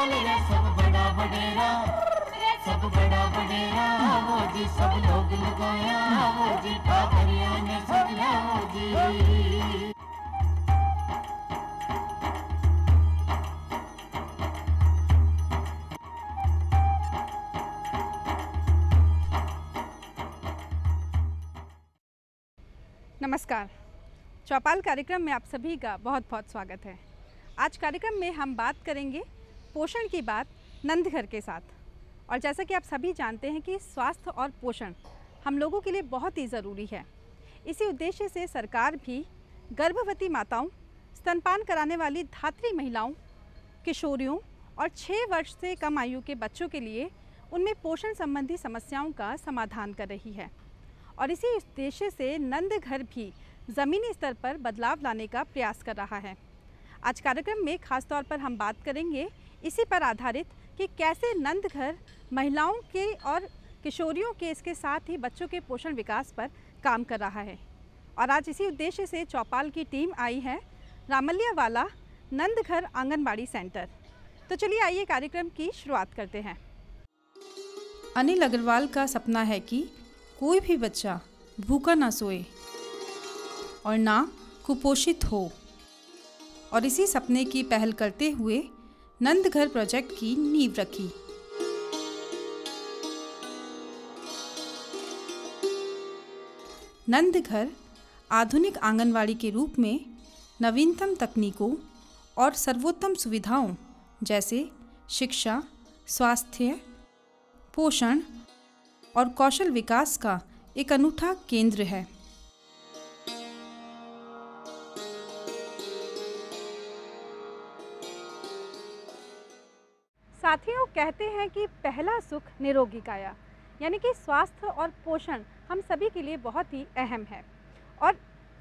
लाल रे सब बड़ा बडेरा, सब बड़ा बडेरा वो जी, सब लोग लगाया वो जी, ठाकरिया ने सजया वो जी। नमस्कार। चौपाल कार्यक्रम में आप सभी का बहुत बहुत स्वागत है। आज कार्यक्रम में हम बात करेंगे पोषण की बात नंदघर के साथ। और जैसा कि आप सभी जानते हैं कि स्वास्थ्य और पोषण हम लोगों के लिए बहुत ही ज़रूरी है। इसी उद्देश्य से सरकार भी गर्भवती माताओं, स्तनपान कराने वाली धात्री महिलाओं, किशोरियों और 6 वर्ष से कम आयु के बच्चों के लिए उनमें पोषण संबंधी समस्याओं का समाधान कर रही है। और इसी उद्देश्य से नंदघर भी ज़मीनी स्तर पर बदलाव लाने का प्रयास कर रहा है। आज कार्यक्रम में खास तौर पर हम बात करेंगे इसी पर आधारित कि कैसे नंदघर महिलाओं के और किशोरियों के, इसके साथ ही बच्चों के पोषण विकास पर काम कर रहा है। और आज इसी उद्देश्य से चौपाल की टीम आई है रामलियावाला नंदघर आंगनबाड़ी सेंटर। तो चलिए आइए कार्यक्रम की शुरुआत करते हैं। अनिल अग्रवाल का सपना है कि कोई भी बच्चा भूखा ना सोए और ना कुपोषित हो, और इसी सपने की पहल करते हुए नंदघर प्रोजेक्ट की नींव रखी। नंदघर आधुनिक आंगनवाड़ी के रूप में नवीनतम तकनीकों और सर्वोत्तम सुविधाओं जैसे शिक्षा, स्वास्थ्य, पोषण और कौशल विकास का एक अनूठा केंद्र है। साथियों, कहते हैं कि पहला सुख निरोगी काया, यानी कि स्वास्थ्य और पोषण हम सभी के लिए बहुत ही अहम है। और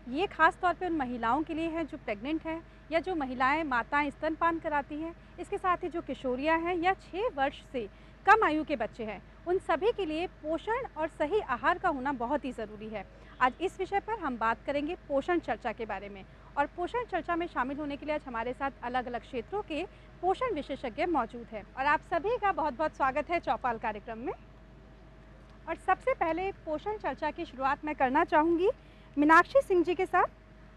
ये खास तौर पे उन महिलाओं के लिए है जो प्रेग्नेंट है, या जो महिलाएं माताएं स्तनपान कराती हैं, इसके साथ ही जो किशोरियां हैं या 6 वर्ष से कम आयु के बच्चे हैं, उन सभी के लिए पोषण और सही आहार का होना बहुत ही ज़रूरी है। आज इस विषय पर हम बात करेंगे पोषण चर्चा के बारे में। और पोषण चर्चा में शामिल होने के लिए आज हमारे साथ अलग अलग क्षेत्रों के पोषण विशेषज्ञ मौजूद हैं। और आप सभी का बहुत बहुत स्वागत है चौपाल कार्यक्रम में। और सबसे पहले पोषण चर्चा की शुरुआत मैं करना चाहूँगी मीनाक्षी सिंह जी के साथ।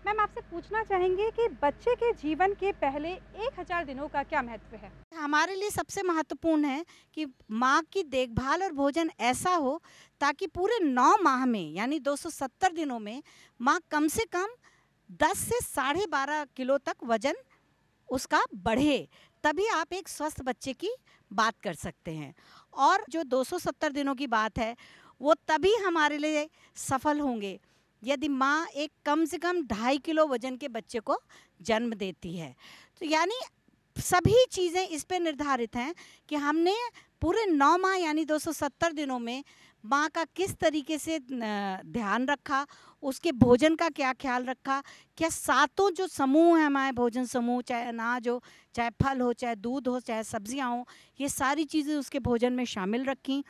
मैम, आपसे पूछना चाहेंगे कि बच्चे के जीवन के पहले 1000 दिनों का क्या महत्व है? हमारे लिए सबसे महत्वपूर्ण है कि माँ की देखभाल और भोजन ऐसा हो ताकि पूरे 9 माह में यानी 270 दिनों में माँ कम से कम 10 से 12.5 किलो तक वजन उसका बढ़े, तभी आप एक स्वस्थ बच्चे की बात कर सकते हैं। और जो 270 दिनों की बात है वो तभी हमारे लिए सफल होंगे यदि माँ एक कम से कम 2.5 किलो वजन के बच्चे को जन्म देती है। तो यानी सभी चीज़ें इस पे निर्धारित हैं कि हमने पूरे 9 माह यानी 270 दिनों में माँ का किस तरीके से ध्यान रखा, उसके भोजन का क्या ख्याल रखा, क्या सातों जो समूह हैं हमारे भोजन समूह, चाहे अनाज हो, चाहे फल हो, चाहे दूध हो, चाहे सब्जियाँ हो, ये सारी चीज़ें उसके भोजन में शामिल रखी।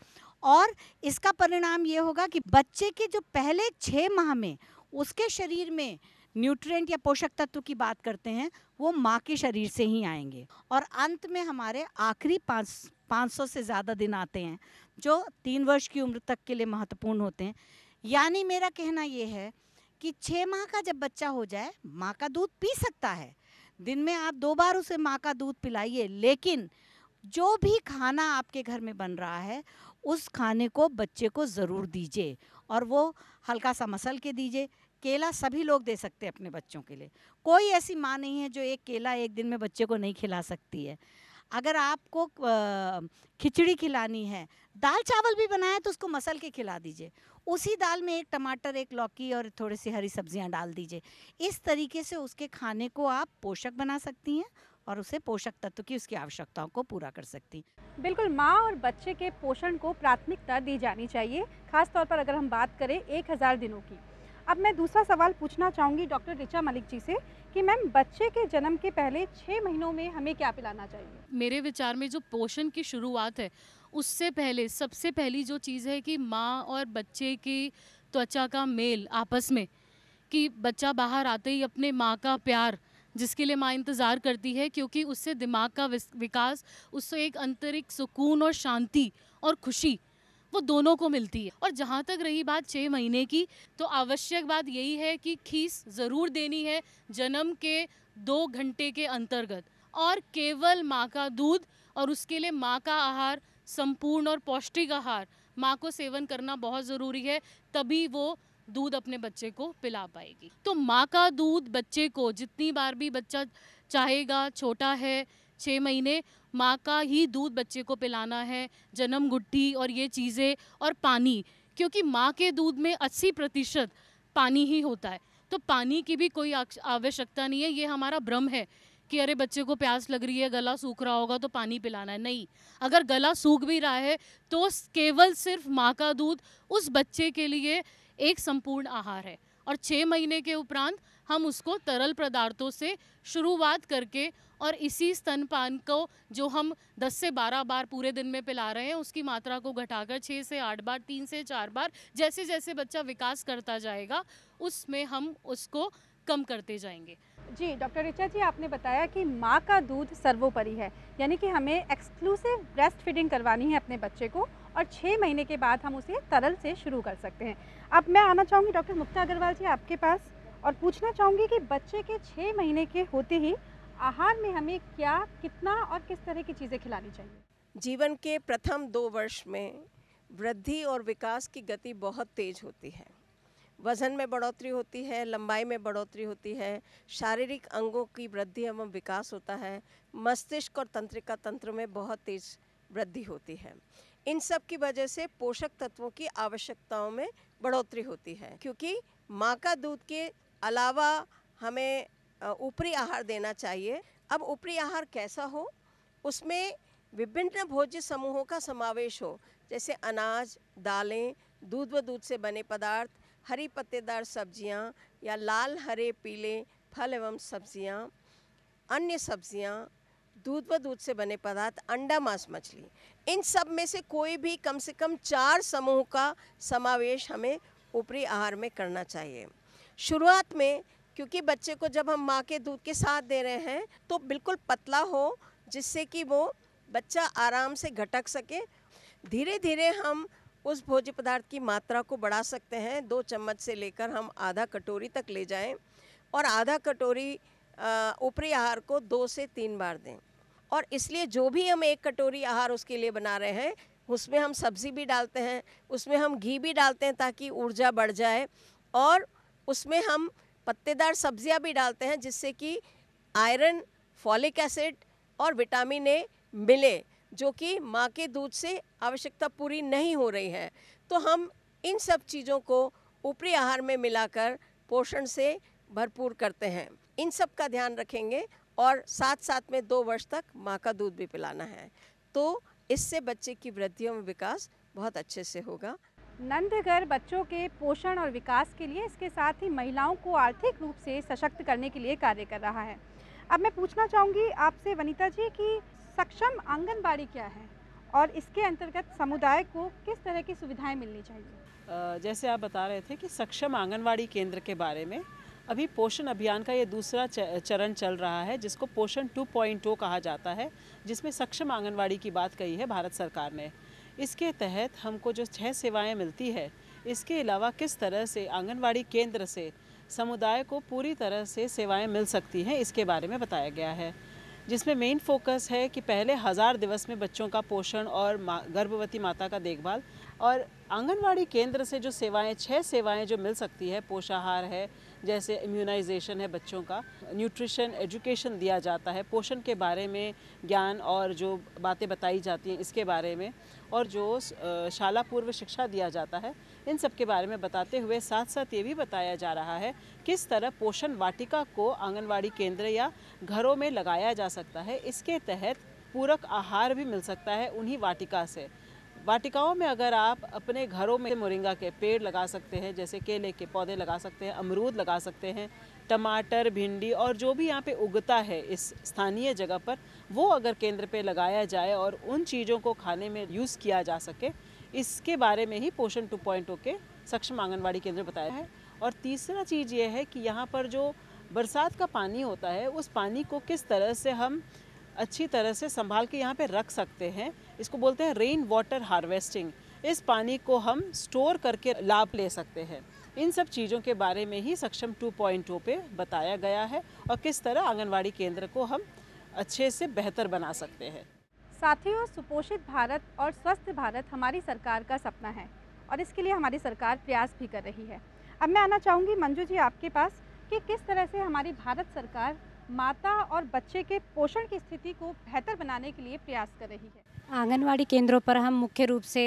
और इसका परिणाम ये होगा कि बच्चे के जो पहले 6 माह में उसके शरीर में न्यूट्रिएंट या पोषक तत्व की बात करते हैं वो माँ के शरीर से ही आएंगे। और अंत में हमारे आखिरी 500 से ज़्यादा दिन आते हैं जो 3 वर्ष की उम्र तक के लिए महत्वपूर्ण होते हैं। यानी मेरा कहना ये है कि 6 माह का जब बच्चा हो जाए माँ का दूध पी सकता है, दिन में आप 2 बार उसे माँ का दूध पिलाइए, लेकिन जो भी खाना आपके घर में बन रहा है उस खाने को बच्चे को ज़रूर दीजिए, और वो हल्का सा मसल के दीजिए। केला सभी लोग दे सकते हैं अपने बच्चों के लिए, कोई ऐसी माँ नहीं है जो एक केला एक दिन में बच्चे को नहीं खिला सकती है। अगर आपको खिचड़ी खिलानी है, दाल चावल भी बनाए तो उसको मसल के खिला दीजिए, उसी दाल में एक टमाटर, एक लौकी और थोड़ी सी हरी सब्जियां डाल दीजिए। इस तरीके से उसके खाने को आप पोषक बना सकती हैं और उसे पोषक तत्व की उसकी आवश्यकताओं को पूरा कर सकती हैं। बिल्कुल, माँ और बच्चे के पोषण को प्राथमिकता दी जानी चाहिए, खास तौर पर अगर हम बात करें 1000 दिनों की। अब मैं दूसरा सवाल पूछना चाहूँगी डॉक्टर ऋचा मलिक जी से कि मैम, बच्चे के जन्म के पहले 6 महीनों में हमें क्या पिलाना चाहिए? मेरे विचार में जो पोषण की शुरुआत है उससे पहले सबसे पहली जो चीज़ है कि माँ और बच्चे की त्वचा का मेल आपस में, कि बच्चा बाहर आते ही अपने माँ का प्यार जिसके लिए माँ इंतज़ार करती है, क्योंकि उससे दिमाग का विकास, उससे एक आंतरिक सुकून और शांति और खुशी वो दोनों को मिलती है। और जहाँ तक रही बात 6 महीने की, तो आवश्यक बात यही है कि खीस ज़रूर देनी है जन्म के 2 घंटे के अंतर्गत, और केवल माँ का दूध, और उसके लिए माँ का आहार, संपूर्ण और पौष्टिक आहार माँ को सेवन करना बहुत ज़रूरी है, तभी वो दूध अपने बच्चे को पिला पाएगी। तो माँ का दूध बच्चे को जितनी बार भी बच्चा चाहेगा, छोटा है 6 महीने, माँ का ही दूध बच्चे को पिलाना है। जन्म गुट्ठी और ये चीज़ें, और पानी, क्योंकि माँ के दूध में 80% पानी ही होता है, तो पानी की भी कोई आवश्यकता नहीं है। ये हमारा भ्रम है कि अरे बच्चे को प्यास लग रही है, गला सूख रहा होगा तो पानी पिलाना है। नहीं, अगर गला सूख भी रहा है तो केवल सिर्फ माँ का दूध उस बच्चे के लिए एक संपूर्ण आहार है। और 6 महीने के उपरांत हम उसको तरल पदार्थों से शुरुआत करके, और इसी स्तनपान को जो हम 10 से 12 बार पूरे दिन में पिला रहे हैं, उसकी मात्रा को घटाकर 6 से 8 बार, 3 से 4 बार, जैसे जैसे बच्चा विकास करता जाएगा उसमें हम उसको कम करते जाएंगे। जी डॉक्टर ऋचा जी, आपने बताया कि माँ का दूध सर्वोपरि है, यानी कि हमें एक्सक्लूसिव ब्रेस्ट फीडिंग करवानी है अपने बच्चे को, और 6 महीने के बाद हम उसे तरल से शुरू कर सकते हैं। अब मैं आना चाहूँगी डॉक्टर मुक्ता अग्रवाल जी आपके पास, और पूछना चाहूँगी कि बच्चे के 6 महीने के होते ही आहार में हमें क्या, कितना और किस तरह की चीज़ें खिलानी चाहिए? जीवन के प्रथम 2 वर्ष में वृद्धि और विकास की गति बहुत तेज होती है। वजन में बढ़ोतरी होती है, लंबाई में बढ़ोतरी होती है, शारीरिक अंगों की वृद्धि एवं विकास होता है, मस्तिष्क और तंत्रिका तंत्र में बहुत तेज वृद्धि होती है। इन सब की वजह से पोषक तत्वों की आवश्यकताओं में बढ़ोतरी होती है, क्योंकि माँ का दूध के अलावा हमें ऊपरी आहार देना चाहिए। अब ऊपरी आहार कैसा हो? उसमें विभिन्न भोज्य समूहों का समावेश हो, जैसे अनाज, दालें, दूध व दूध से बने पदार्थ, हरी पत्तेदार सब्जियां या लाल, हरे, पीले फल एवं सब्जियां, अन्य सब्जियां, दूध व दूध से बने पदार्थ, अंडा, मांस, मछली, इन सब में से कोई भी कम से कम 4 समूह का समावेश हमें ऊपरी आहार में करना चाहिए। शुरुआत में, क्योंकि बच्चे को जब हम माँ के दूध के साथ दे रहे हैं तो बिल्कुल पतला हो, जिससे कि वो बच्चा आराम से घटक सके। धीरे धीरे हम उस भोज्य पदार्थ की मात्रा को बढ़ा सकते हैं। 2 चम्मच से लेकर हम आधा कटोरी तक ले जाएं, और आधा कटोरी ऊपरी आहार को 2 से 3 बार दें। और इसलिए जो भी हम 1 कटोरी आहार उसके लिए बना रहे हैं, उसमें हम सब्ज़ी भी डालते हैं, उसमें हम घी भी डालते हैं ताकि ऊर्जा बढ़ जाए, और उसमें हम पत्तेदार सब्जियां भी डालते हैं जिससे कि आयरन, फॉलिक एसिड और विटामिन ए मिले, जो कि माँ के दूध से आवश्यकता पूरी नहीं हो रही है। तो हम इन सब चीज़ों को ऊपरी आहार में मिलाकर पोषण से भरपूर करते हैं। इन सब का ध्यान रखेंगे, और साथ साथ में 2 वर्ष तक माँ का दूध भी पिलाना है, तो इससे बच्चे की वृद्धि और विकास बहुत अच्छे से होगा। नंदघर बच्चों के पोषण और विकास के लिए, इसके साथ ही महिलाओं को आर्थिक रूप से सशक्त करने के लिए कार्य कर रहा है। अब मैं पूछना चाहूँगी आपसे वनीता जी कि सक्षम आंगनबाड़ी क्या है, और इसके अंतर्गत समुदाय को किस तरह की सुविधाएं मिलनी चाहिए? जैसे आप बता रहे थे कि सक्षम आंगनवाड़ी केंद्र के बारे में, अभी पोषण अभियान का ये दूसरा चरण चल रहा है, जिसको पोषण 2.0 कहा जाता है, जिसमें सक्षम आंगनवाड़ी की बात कही है भारत सरकार ने। इसके तहत हमको जो 6 सेवाएं मिलती है, इसके अलावा किस तरह से आंगनवाड़ी केंद्र से समुदाय को पूरी तरह से सेवाएं मिल सकती हैं, इसके बारे में बताया गया है, जिसमें मेन फोकस है कि पहले 1000 दिवस में बच्चों का पोषण और गर्भवती माता का देखभाल, और आंगनवाड़ी केंद्र से जो सेवाएं 6 सेवाएं जो मिल सकती है, पोषाहार है, जैसे इम्यूनाइजेशन है बच्चों का, न्यूट्रिशन एजुकेशन दिया जाता है, पोषण के बारे में ज्ञान और जो बातें बताई जाती हैं इसके बारे में, और जो शाला पूर्व शिक्षा दिया जाता है, इन सब के बारे में बताते हुए साथ साथ ये भी बताया जा रहा है किस तरह पोषण वाटिका को आंगनवाड़ी केंद्र या घरों में लगाया जा सकता है। इसके तहत पूरक आहार भी मिल सकता है उन्हीं वाटिका से। वाटिकाओं में अगर आप अपने घरों में मोरिंगा के पेड़ लगा सकते हैं, जैसे केले के पौधे लगा सकते हैं, अमरूद लगा सकते हैं, टमाटर, भिंडी और जो भी यहाँ पे उगता है इस स्थानीय जगह पर, वो अगर केंद्र पे लगाया जाए और उन चीज़ों को खाने में यूज़ किया जा सके, इसके बारे में ही पोषण 2.0 के सक्षम आंगनवाड़ी केंद्र बताया है। और तीसरा चीज़ ये है कि यहाँ पर जो बरसात का पानी होता है, उस पानी को किस तरह से हम अच्छी तरह से संभाल के यहाँ पे रख सकते हैं, इसको बोलते हैं रेन वाटर हार्वेस्टिंग। इस पानी को हम स्टोर करके लाभ ले सकते हैं। इन सब चीज़ों के बारे में ही सक्षम 2.0 पे बताया गया है और किस तरह आंगनवाड़ी केंद्र को हम अच्छे से बेहतर बना सकते हैं। साथियों, सुपोषित भारत और स्वस्थ भारत हमारी सरकार का सपना है और इसके लिए हमारी सरकार प्रयास भी कर रही है। अब मैं आना चाहूँगी मंजू जी आपके पास कि किस तरह से हमारी भारत सरकार माता और बच्चे के पोषण की स्थिति को बेहतर बनाने के लिए प्रयास कर रही है। आंगनवाड़ी केंद्रों पर हम मुख्य रूप से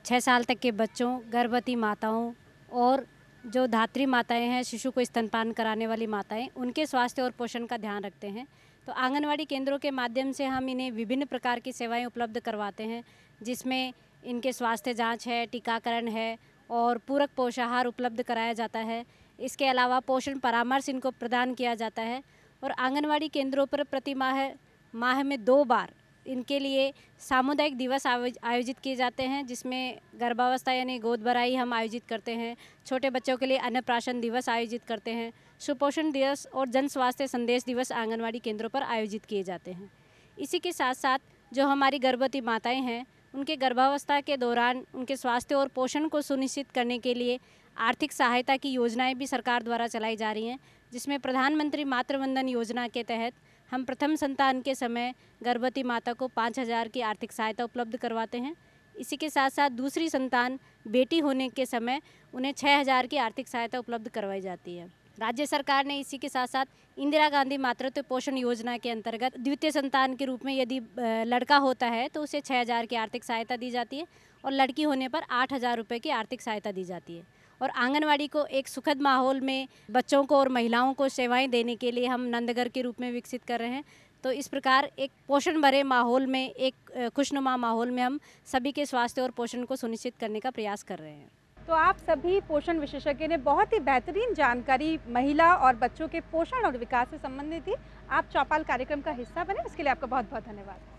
6 साल तक के बच्चों, गर्भवती माताओं और जो धात्री माताएं हैं, शिशु को स्तनपान कराने वाली माताएं, उनके स्वास्थ्य और पोषण का ध्यान रखते हैं। तो आंगनवाड़ी केंद्रों के माध्यम से हम इन्हें विभिन्न प्रकार की सेवाएं उपलब्ध करवाते हैं, जिसमें इनके स्वास्थ्य जांच है, टीकाकरण है और पूरक पोषाहार उपलब्ध कराया जाता है। इसके अलावा पोषण परामर्श इनको प्रदान किया जाता है और आंगनवाड़ी केंद्रों पर प्रति माह में 2 बार इनके लिए सामुदायिक दिवस आयोजित किए जाते हैं, जिसमें गर्भावस्था यानी गोद भराई हम आयोजित करते हैं। छोटे बच्चों के लिए अन्नप्राशन दिवस आयोजित करते हैं। सुपोषण दिवस और जन स्वास्थ्य संदेश दिवस आंगनवाड़ी केंद्रों पर आयोजित किए जाते हैं। इसी के साथ साथ जो हमारी गर्भवती माताएं हैं, उनके गर्भावस्था के दौरान उनके स्वास्थ्य और पोषण को सुनिश्चित करने के लिए आर्थिक सहायता की योजनाएं भी सरकार द्वारा चलाई जा रही हैं, जिसमें प्रधानमंत्री मातृवंदन योजना के तहत हम प्रथम संतान के समय गर्भवती माता को 5,000 की आर्थिक सहायता उपलब्ध करवाते हैं। इसी के साथ साथ दूसरी संतान बेटी होने के समय उन्हें 6,000 की आर्थिक सहायता उपलब्ध करवाई जाती है। राज्य सरकार ने इसी के साथ साथ इंदिरा गांधी मातृत्व पोषण योजना के अंतर्गत द्वितीय संतान के रूप में यदि लड़का होता है तो उसे 6,000 की आर्थिक सहायता दी जाती है और लड़की होने पर 8,000 रुपये की आर्थिक सहायता दी जाती है। और आंगनवाड़ी को एक सुखद माहौल में बच्चों को और महिलाओं को सेवाएं देने के लिए हम नंदघर के रूप में विकसित कर रहे हैं। तो इस प्रकार एक पोषण भरे माहौल में, एक खुशनुमा माहौल में हम सभी के स्वास्थ्य और पोषण को सुनिश्चित करने का प्रयास कर रहे हैं। तो आप सभी पोषण विशेषज्ञ ने बहुत ही बेहतरीन जानकारी महिला और बच्चों के पोषण और विकास से संबंधित दी। आप चौपाल कार्यक्रम का हिस्सा बने, इसके लिए आपका बहुत बहुत धन्यवाद।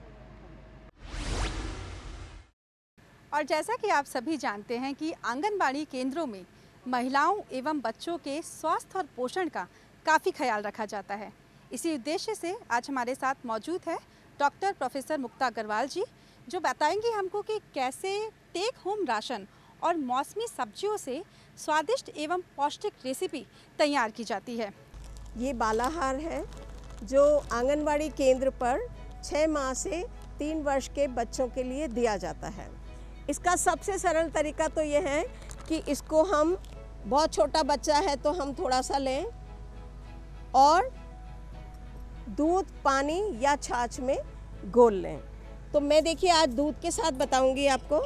और जैसा कि आप सभी जानते हैं कि आंगनबाड़ी केंद्रों में महिलाओं एवं बच्चों के स्वास्थ्य और पोषण का काफ़ी ख्याल रखा जाता है। इसी उद्देश्य से आज हमारे साथ मौजूद है डॉक्टर प्रोफेसर मुक्ता अग्रवाल जी, जो बताएंगे हमको कि कैसे टेक होम राशन और मौसमी सब्जियों से स्वादिष्ट एवं पौष्टिक रेसिपी तैयार की जाती है। ये बालाहार है जो आंगनवाड़ी केंद्र पर 6 माह से 3 वर्ष के बच्चों के लिए दिया जाता है। इसका सबसे सरल तरीका तो ये है कि इसको हम, बहुत छोटा बच्चा है तो हम थोड़ा सा लें और दूध, पानी या छाछ में घोल लें। तो मैं देखिए आज दूध के साथ बताऊंगी आपको।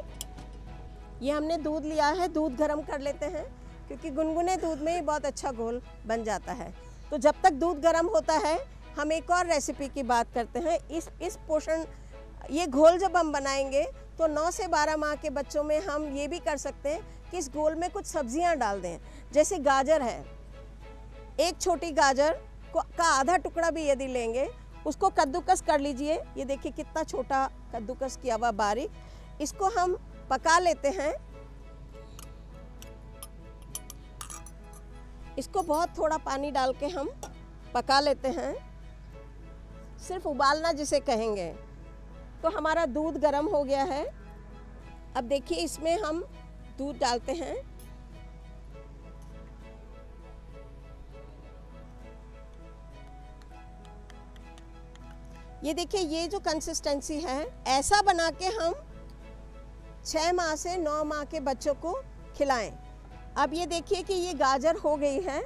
ये हमने दूध लिया है, दूध गर्म कर लेते हैं क्योंकि गुनगुने दूध में ही बहुत अच्छा घोल बन जाता है। तो जब तक दूध गर्म होता है हम एक और रेसिपी की बात करते हैं। इस पोषण, ये घोल जब हम बनाएंगे तो 9 से 12 माह के बच्चों में हम ये भी कर सकते हैं कि इस घोल में कुछ सब्जियां डाल दें। जैसे गाजर है, एक छोटी गाजर का आधा टुकड़ा भी यदि लेंगे, उसको कद्दूकस कर लीजिए। ये देखिए कितना छोटा कद्दूकस किया हुआ बारीक। इसको हम पका लेते हैं। इसको बहुत थोड़ा पानी डाल के हम पका लेते हैं, सिर्फ उबालना जिसे कहेंगे। तो हमारा दूध गर्म हो गया है। अब देखिए इसमें हम दूध डालते हैं। ये देखिए ये जो कंसिस्टेंसी है, ऐसा बना के हम 6 माह से 9 माह के बच्चों को खिलाएं। अब ये देखिए कि ये गाजर हो गई है।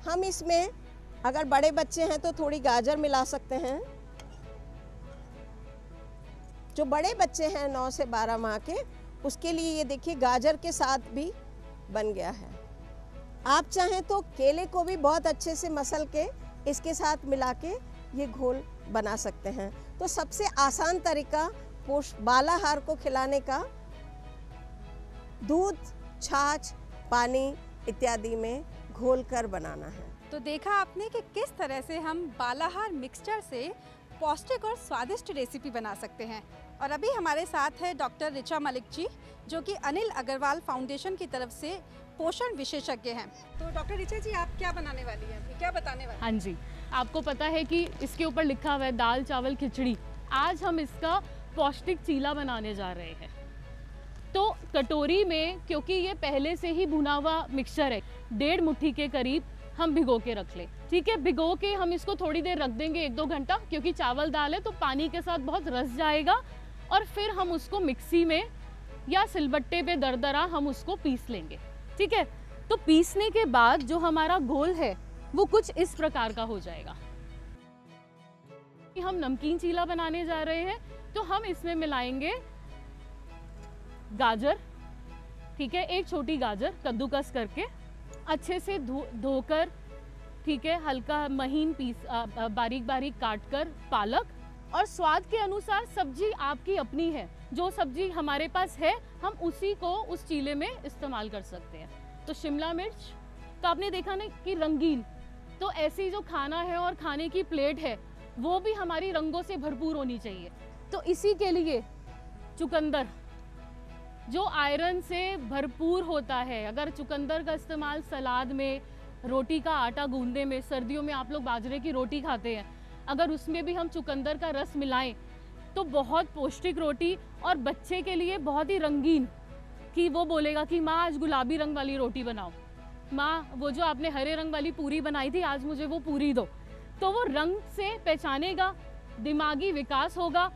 हम इसमें अगर बड़े बच्चे हैं तो थोड़ी गाजर मिला सकते हैं। जो बड़े बच्चे हैं 9 से 12 माह के, उसके लिए ये देखिए गाजर के साथ भी बन गया है। आप चाहें तो केले को भी बहुत अच्छे से मसल के इसके साथ मिला के ये घोल बना सकते हैं। तो सबसे आसान तरीका बालाहार को खिलाने का दूध, छाछ, पानी इत्यादि में घोल कर बनाना है। तो देखा आपने कि किस तरह से हम बालाहार मिक्सचर से पौष्टिक और स्वादिष्ट रेसिपी बना सकते हैं। और अभी हमारे साथ है डॉक्टर ऋचा मलिक जी, जो कि अनिल अग्रवाल फाउंडेशन की तरफ से पोषण विशेषज्ञ हैं। तो डॉक्टर ऋचा जी, आप क्या बनाने वाली हैं अभी, क्या बताने वाली हैं? हाँ जी, आपको पता है कि इसके ऊपर लिखा हुआ है दाल चावल खिचड़ी। आज हम इसका पौष्टिक चीला बनाने जा रहे हैं। तो कटोरी में, क्योंकि ये पहले से ही भुना हुआ मिक्सचर है, 1.5 मुट्ठी के करीब हम भिगो के रख लें। ठीक है, भिगो के हम इसको थोड़ी देर रख देंगे, 1-2 घंटा, क्योंकि चावल दाल है तो पानी के साथ बहुत रस जाएगा। और फिर हम उसको मिक्सी में या सिलबट्टे पे दरदरा हम उसको पीस लेंगे। ठीक है, तो पीसने के बाद जो हमारा घोल है वो कुछ इस प्रकार का हो जाएगा। हम नमकीन चीला बनाने जा रहे हैं, तो हम इसमें मिलाएंगे गाजर। ठीक है, एक छोटी गाजर कद्दूकस करके अच्छे से धोकर, ठीक है, हल्का महीन पीस बारीक बारीक काट कर पालक, और स्वाद के अनुसार सब्जी आपकी अपनी है, जो सब्जी हमारे पास है हम उसी को उस चीले में इस्तेमाल कर सकते हैं। तो शिमला मिर्च, तो आपने देखा ना कि रंगीन, तो ऐसी जो खाना है और खाने की प्लेट है वो भी हमारी रंगों से भरपूर होनी चाहिए। तो इसी के लिए चुकंदर, जो आयरन से भरपूर होता है, अगर चुकंदर का इस्तेमाल सलाद में, रोटी का आटा गूंदने में, सर्दियों में आप लोग बाजरे की रोटी खाते हैं, अगर उसमें भी हम चुकंदर का रस मिलाएं तो बहुत पौष्टिक रोटी, और बच्चे के लिए बहुत ही रंगीन, कि वो बोलेगा कि माँ आज गुलाबी रंग वाली रोटी बनाओ, माँ वो जो आपने हरे रंग वाली पूरी बनाई थी आज मुझे वो पूरी दो। तो वो रंग से पहचानेगा, दिमागी विकास होगा,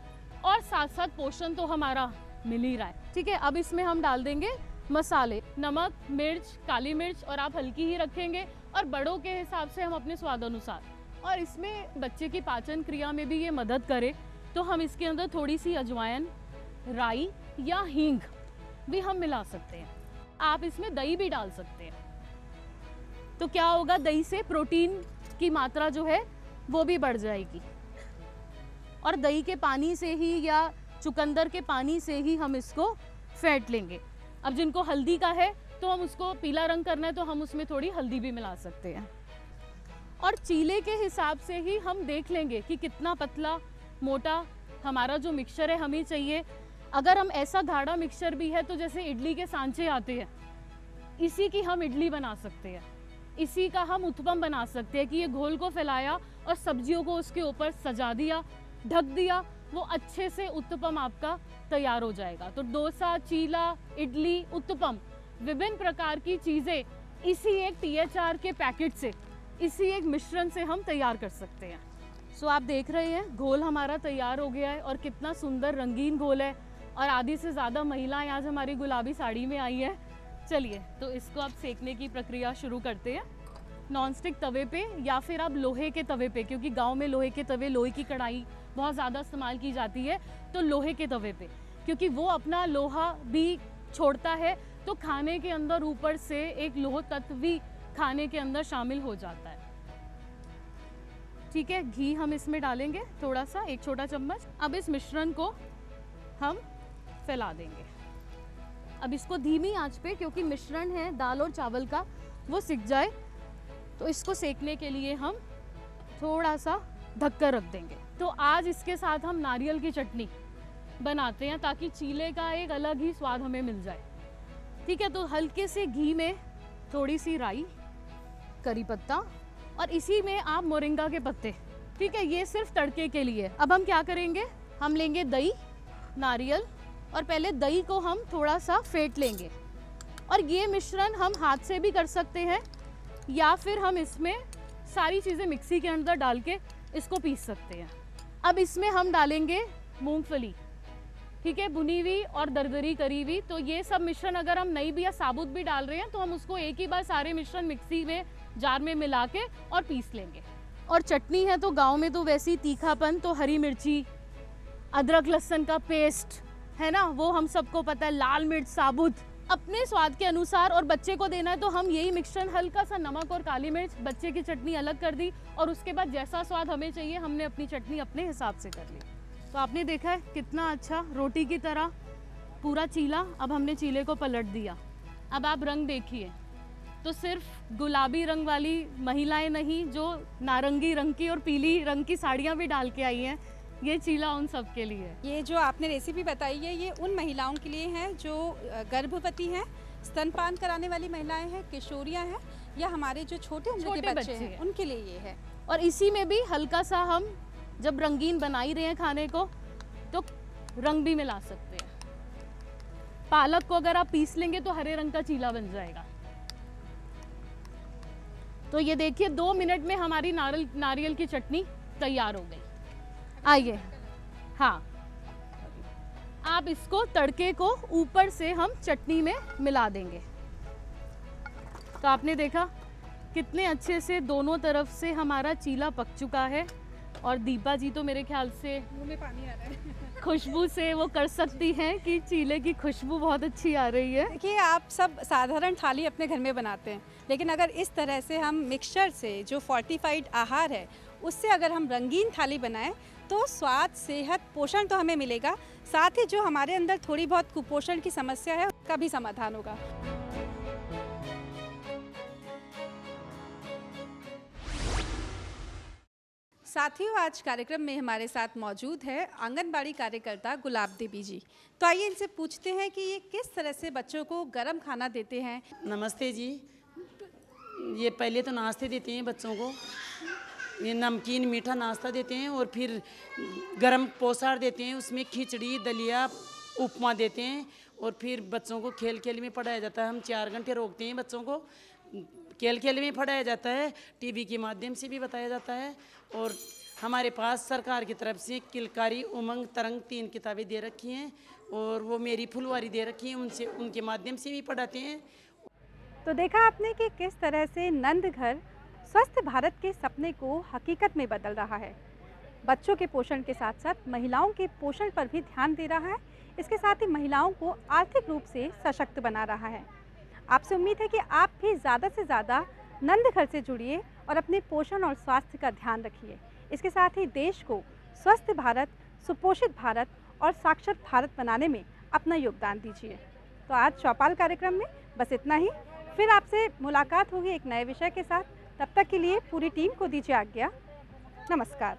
और साथ साथ पोषण तो हमारा मिल ही रहा है। ठीक है, अब इसमें हम डाल देंगे मसाले, नमक, मिर्च, काली मिर्च, और आप हल्की ही रखेंगे, और बड़ों के हिसाब से हम अपने स्वाद अनुसार। और इसमें बच्चे की पाचन क्रिया में भी ये मदद करे, तो हम इसके अंदर थोड़ी सी अजवाइन, राई या हींग भी हम मिला सकते हैं। आप इसमें दही भी डाल सकते हैं। तो क्या होगा, दही से प्रोटीन की मात्रा जो है वो भी बढ़ जाएगी, और दही के पानी से ही या चुकंदर के पानी से ही हम इसको फेंट लेंगे। अब जिनको हल्दी का है तो हम उसको पीला रंग करना है तो हम उसमें थोड़ी हल्दी भी मिला सकते हैं। और चीले के हिसाब से ही हम देख लेंगे कि कितना पतला मोटा हमारा जो मिक्सचर है हमें चाहिए। अगर हम ऐसा गाढ़ा मिक्सचर भी है तो जैसे इडली के सांचे आते हैं, इसी की हम इडली बना सकते हैं, इसी का हम उत्पम बना सकते हैं कि ये घोल को फैलाया और सब्जियों को उसके ऊपर सजा दिया, ढक दिया, वो अच्छे से उत्पम आपका तैयार हो जाएगा। तो डोसा, चीला, इडली, उत्पम, विभिन्न प्रकार की चीज़ें इसी एक THR के पैकेट से, इसी एक मिश्रण से हम तैयार कर सकते हैं। सो आप देख रहे हैं घोल हमारा तैयार हो गया है, और कितना सुंदर रंगीन घोल है, और आधी से ज़्यादा महिलाएं आज हमारी गुलाबी साड़ी में आई है। चलिए, तो इसको आप सेकने की प्रक्रिया शुरू करते हैं। नॉनस्टिक तवे पे या फिर आप लोहे के तवे पे, क्योंकि गांव में लोहे के तवे, लोहे की कढ़ाई बहुत ज़्यादा इस्तेमाल की जाती है, तो लोहे के तवे पे, क्योंकि वो अपना लोहा भी छोड़ता है, तो खाने के अंदर ऊपर से एक लोह तत्व भी खाने के अंदर शामिल हो जाता है। ठीक है, घी हम इसमें डालेंगे थोड़ा सा, 1 छोटा चम्मच। अब इस मिश्रण को हम फैला देंगे। अब इसको धीमी आंच पे, क्योंकि मिश्रण है दाल और चावल का, वो सिक जाए, तो इसको सेकने के लिए हम थोड़ा सा ढककर रख देंगे। तो आज इसके साथ हम नारियल की चटनी बनाते हैं, ताकि चीले का एक अलग ही स्वाद हमें मिल जाए। ठीक है, तो हल्के से घी में थोड़ी सी राई, करी पत्ता, और इसी में आप मोरिंगा के पत्ते। ठीक है, ये सिर्फ तड़के के लिए। अब हम क्या करेंगे, हम लेंगे दही, नारियल, और पहले दही को हम थोड़ा सा फेंट लेंगे, और ये मिश्रण हम हाथ से भी कर सकते हैं, या फिर हम इसमें सारी चीज़ें मिक्सी के अंदर डाल के इसको पीस सकते हैं। अब इसमें हम डालेंगे मूंगफली, ठीक है, भुनी हुई और दरदरी करी हुई। तो ये सब मिश्रण अगर हम नई भी या साबुत भी डाल रहे हैं तो हम उसको एक ही बार सारे मिश्रण मिक्सी में जार में मिला के और पीस लेंगे। और चटनी है तो गांव में तो वैसे ही तीखापन, तो हरी मिर्ची, अदरक लहसुन का पेस्ट है ना, वो हम सबको पता है, लाल मिर्च साबुत, अपने स्वाद के अनुसार। और बच्चे को देना है तो हम यही मिश्रण, हल्का सा नमक और काली मिर्च, बच्चे की चटनी अलग कर दी, और उसके बाद जैसा स्वाद हमें चाहिए हमने अपनी चटनी अपने हिसाब से कर ली। तो आपने देखा है कितना अच्छा रोटी की तरह पूरा चीला। अब हमने चीले को पलट दिया। अब आप रंग देखिए, तो सिर्फ गुलाबी रंग वाली महिलाएं नहीं, जो नारंगी रंग की और पीली रंग की साड़ियाँ भी डाल के आई हैं, ये चीला उन सब के लिए है। ये जो आपने रेसिपी बताई है ये उन महिलाओं के लिए है जो गर्भवती हैं, स्तनपान कराने वाली महिलाएं हैं, किशोरियां हैं, या हमारे जो छोटे उम्र के बच्चे हैं उनके लिए ये है। और इसी में भी हल्का सा हम जब रंगीन बना ही रहे हैं खाने को तो रंग भी मिला सकते हैं। पालक को अगर आप पीस लेंगे तो हरे रंग का चीला बन जाएगा। तो ये देखिए 2 मिनट में हमारी नारियल की चटनी तैयार हो गई। आइए, हाँ, आप इसको तड़के को ऊपर से हम चटनी में मिला देंगे। तो आपने देखा कितने अच्छे से दोनों तरफ से हमारा चीला पक चुका है। और दीपा जी तो मेरे ख्याल से मुंह में पानी आ रहा है खुशबू से वो कर सकती हैं कि चीले की खुशबू बहुत अच्छी आ रही है। देखिए, आप सब साधारण थाली अपने घर में बनाते हैं, लेकिन अगर इस तरह से हम मिक्सचर से जो फोर्टिफाइड आहार है उससे अगर हम रंगीन थाली बनाएं तो स्वाद, सेहत, पोषण तो हमें मिलेगा, साथ ही जो हमारे अंदर थोड़ी बहुत कुपोषण की समस्या है उसका भी समाधान होगा। साथियों, आज कार्यक्रम में हमारे साथ मौजूद है आंगनबाड़ी कार्यकर्ता गुलाब देवी जी। तो आइए इनसे पूछते हैं कि ये किस तरह से बच्चों को गर्म खाना देते हैं। नमस्ते जी। ये पहले तो नाश्ते देते हैं बच्चों को, ये नमकीन मीठा नाश्ता देते हैं और फिर गरम पोसार देते हैं, उसमें खिचड़ी, दलिया, उपमा देते हैं। और फिर बच्चों को खेल खेल में पढ़ाया जाता है। हम 4 घंटे रोकते हैं बच्चों को, खेल खेल में पढ़ाया जाता है, टीवी के माध्यम से भी बताया जाता है। और हमारे पास सरकार की तरफ से किलकारी, उमंग, तरंग 3 किताबें दे रखी हैं और वो मेरी फुलवारी दे रखी हैं, उनसे उनके माध्यम से भी पढ़ाते हैं। तो देखा आपने कि किस तरह से नंद घर स्वस्थ भारत के सपने को हकीकत में बदल रहा है। बच्चों के पोषण के साथ साथ महिलाओं के पोषण पर भी ध्यान दे रहा है। इसके साथ ही महिलाओं को आर्थिक रूप से सशक्त बना रहा है। आपसे उम्मीद है कि आप भी ज़्यादा से ज़्यादा नंद घर से जुड़िए और अपने पोषण और स्वास्थ्य का ध्यान रखिए। इसके साथ ही देश को स्वस्थ भारत, सुपोषित भारत और साक्षर भारत बनाने में अपना योगदान दीजिए। तो आज चौपाल कार्यक्रम में बस इतना ही। फिर आपसे मुलाकात होगी एक नए विषय के साथ। तब तक के लिए पूरी टीम को दीजिए आज्ञा। नमस्कार।